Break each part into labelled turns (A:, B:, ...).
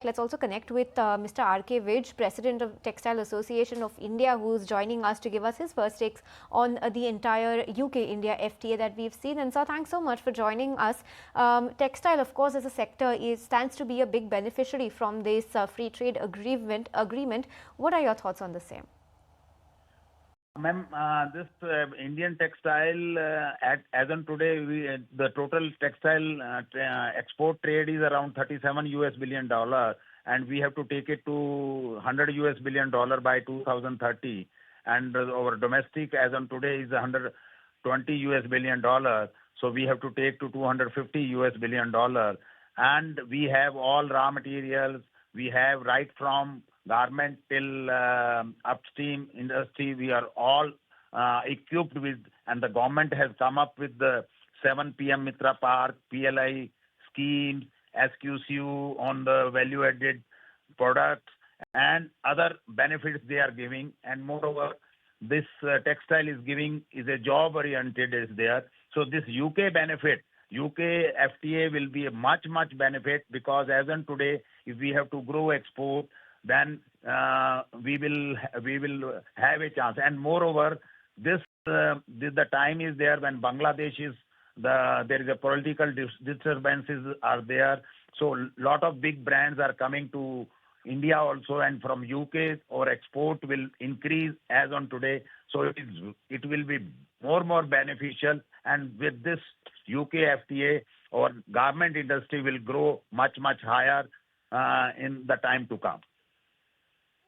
A: Let's also connect with Mr. R.K. Vij, President of Textile Association of India, who is joining us to give us his first takes on the entire UK-India FTA that we've seen. And sir, thanks so much for joining us. Textile, of course, as a sector, stands to be a big beneficiary from this free trade agreement. What are your thoughts on the same?
B: Ma'am, this Indian textile, as on today, the total textile export trade is around $37 billion, and we have to take it to $100 billion by 2030. And our domestic, as on today, is $120 billion. So we have to take to $250 billion. And we have all raw materials. We have right from garment till upstream industry, we are all equipped with, and the government has come up with the 7 PM Mitra Park, PLI schemes, SQCU on the value-added products, and other benefits they are giving. And moreover, this textile is a job-oriented is there. So this UK benefit, UK FTA will be a much benefit, because as on today, if we have to grow export, then we will have a chance. And moreover, the time is there when Bangladesh is there is a political disturbances are there. So lot of big brands are coming to India also, and from UK our export will increase as on today. So it will be more beneficial, and with this UK FTA, our garment industry will grow much higher in the time to come.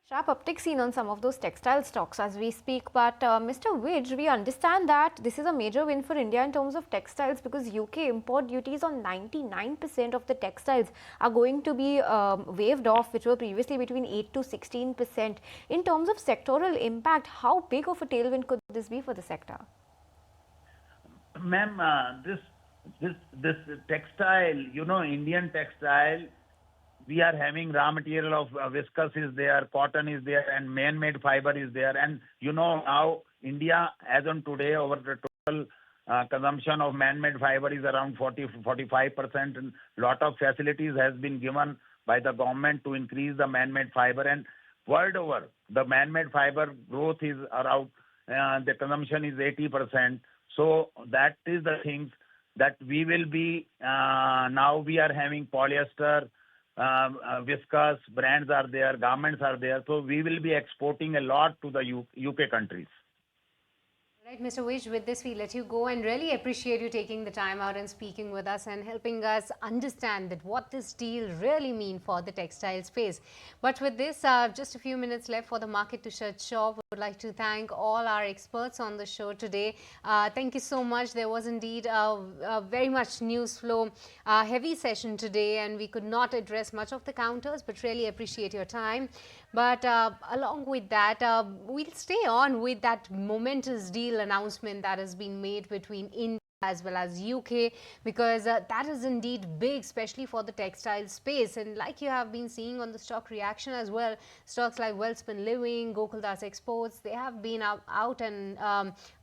A: Sharp uptick seen on some of those textile stocks as we speak. But Mr. Vij, we understand that this is a major win for India in terms of textiles, because UK import duties on 99% of the textiles are going to be waived off, which were previously between 8 to 16%. In terms of sectoral impact, how big of a tailwind could this be for the sector?
B: Ma'am, this textile, Indian textile, we are having raw material of viscose is there, cotton is there, and man-made fiber is there. And now India, as on today, over the total consumption of man-made fiber is around 45%, and lot of facilities has been given by the government to increase the man-made fiber. And world over, the man-made fiber growth is around, the consumption is 80%. So that is the things that we will be, now we are having polyester, viscose brands are there, garments are there. So we will be exporting a lot to the UK countries.
C: Right, Mr. Vij, with this we let you go, and really appreciate you taking the time out and speaking with us and helping us understand that what this deal really mean for the textile space. But with this, just a few minutes left for the market to shut shop. We would like to thank all our experts on the show today. Thank you so much. There was indeed a very much news flow heavy session today, and we could not address much of the counters, but really appreciate your time. But along with that, we'll stay on with that momentous deal announcement that has been made between India as well as UK, because that is indeed big, especially for the textile space. And like you have been seeing on the stock reaction as well, stocks like Wellspun Living, Gokuldas Exports, they have been out and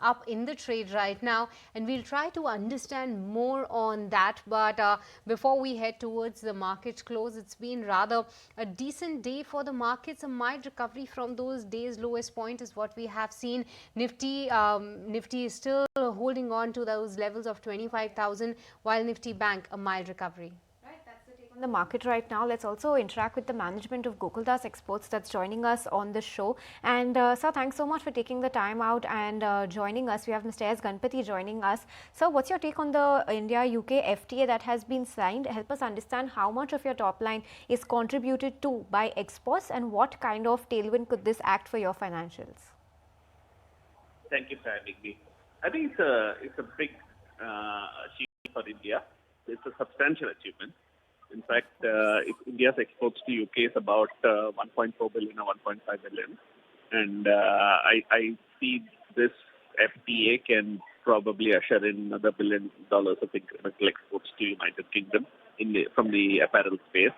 C: up in the trade right now, and we'll try to understand more on that. But before we head towards the market close, it's been rather a decent day for the markets. A mild recovery from those days lowest point is what we have seen. Nifty is still holding on to those levels of 25,000, while Nifty Bank a mild recovery.
A: Right, that's the take on the market right now. Let's also interact with the management of Gokuldas Exports that's joining us on the show. And sir, thanks so much for taking the time out and joining us. We have Mr. S Ganapathi joining us. Sir, what's your take on the India-UK FTA that has been signed? Help us understand how much of your top line is contributed to by exports, and what kind of tailwind could this act for your financials?
D: Thank you for having me. I think it's a big achievement for India. It's a substantial achievement. In fact, if India's exports to UK is about 1.4 billion or 1.5 billion, and I see this FTA can probably usher in another $1 billion of incremental exports to United Kingdom from the apparel space.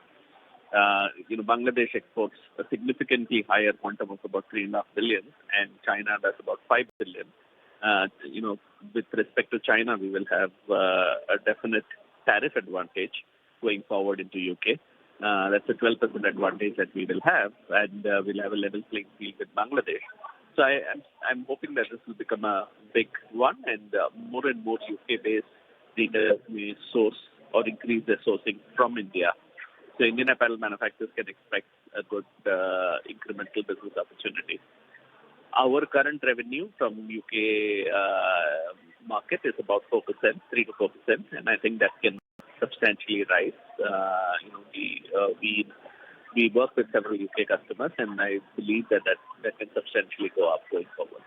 D: Bangladesh exports a significantly higher quantum of about 3.5 billion, and China does about 5 billion. With respect to China, we will have a definite tariff advantage going forward into UK. That's a 12% advantage that we will have, and we'll have a level playing field with Bangladesh. So I'm hoping that this will become a big one, and more UK-based retailers may source or increase their sourcing from India. So Indian apparel manufacturers can expect a good incremental business opportunity. Our current revenue from UK market is about 4%, 3 to 4%, and I think that can substantially rise. We work with several UK customers, and I believe that can substantially go up going forward.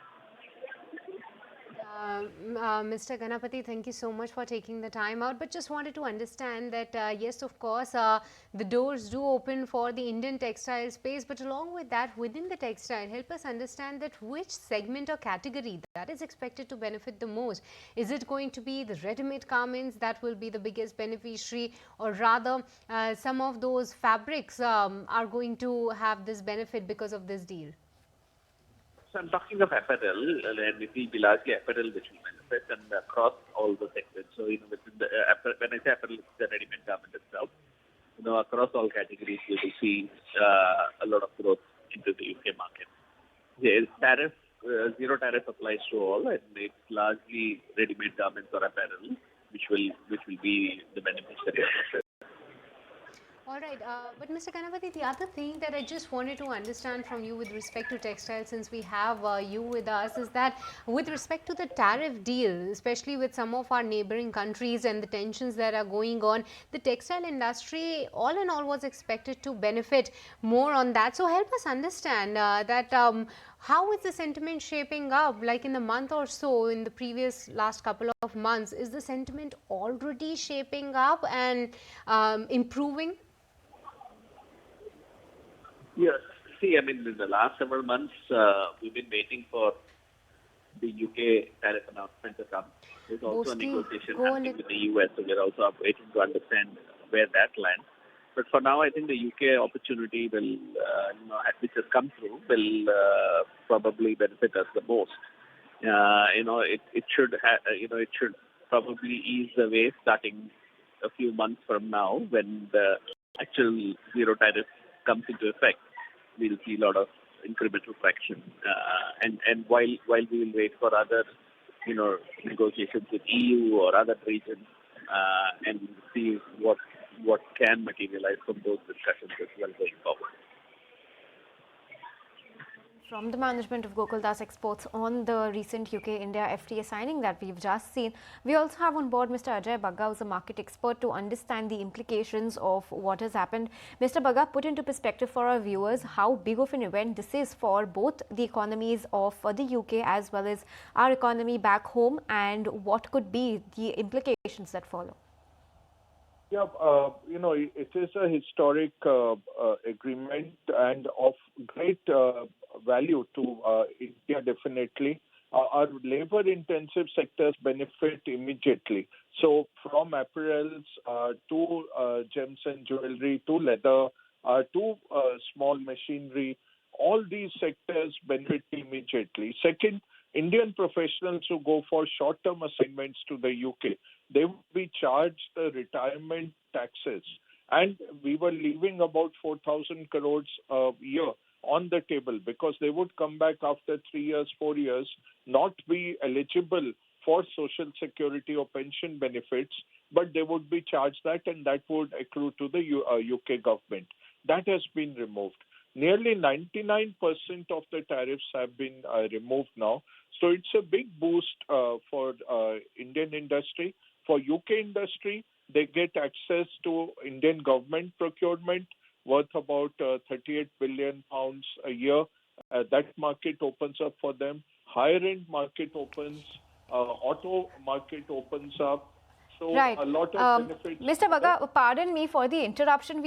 C: Mr. Ganapathi, thank you so much for taking the time out. But just wanted to understand that, yes, of course, the doors do open for the Indian textile space. But along with that, within the textile, help us understand that which segment or category that is expected to benefit the most. Is it going to be the ready-made garments that will be the biggest beneficiary, or rather some of those fabrics are going to have this benefit because of this deal?
D: So I'm talking of apparel, and it will be largely apparel which will benefit, and across all the sectors. So, within the when I say apparel, it's the ready-made garment itself. Across all categories, we will see a lot of growth into the UK market. There is zero tariff applies to all, and it's largely ready-made garments or apparel, which will be the beneficiary of it.
C: All right, but Mr. Ganapathi, the other thing that I just wanted to understand from you with respect to textiles, since we have you with us, is that with respect to the tariff deal, especially with some of our neighboring countries and the tensions that are going on, the textile industry, all in all, was expected to benefit more on that. So help us understand that how is the sentiment shaping up? Like in the month or so, in the last couple of months, is the sentiment already shaping up and improving?
D: Yes. See, in the last several months, we've been waiting for the UK tariff announcement to come. There's also a negotiation happening with the US, so we're also waiting to understand where that lands. But for now, I think the UK opportunity will, which has come through, will probably benefit us the most. It should probably ease the way starting a few months from now, when the actual zero tariff comes into effect. We'll see a lot of incremental traction, and while we will wait for other negotiations with EU or other regions, and see what can materialize from those discussions as well going forward.
A: From the management of Gokuldas Exports on the recent UK-India FTA signing that we've just seen, we also have on board Mr. Ajay Bagga, who's a market expert, to understand the implications of what has happened. Mr. Bagga, put into perspective for our viewers how big of an event this is for both the economies of the UK as well as our economy back home, and what could be the implications that follow.
E: Yeah, it is a historic agreement and of great value to India, definitely. Our labor-intensive sectors benefit immediately. So from apparels to gems and jewelry to leather to small machinery, all these sectors benefit immediately. Second, Indian professionals who go for short-term assignments to the UK, they would be charged the retirement taxes. And we were leaving about 4,000 crores a year on the table, because they would come back after 3 years, 4 years, not be eligible for social security or pension benefits, but they would be charged that, and that would accrue to the UK government. That has been removed. Nearly 99% of the tariffs have been removed now. So it's a big boost for Indian industry. For UK industry, they get access to Indian government procurement worth about 38 billion pounds a year. That market opens up for them. Higher-end market opens, auto market opens up. So
A: right.
E: A lot of benefits.
A: Mr. Bagga, pardon me for the interruption. We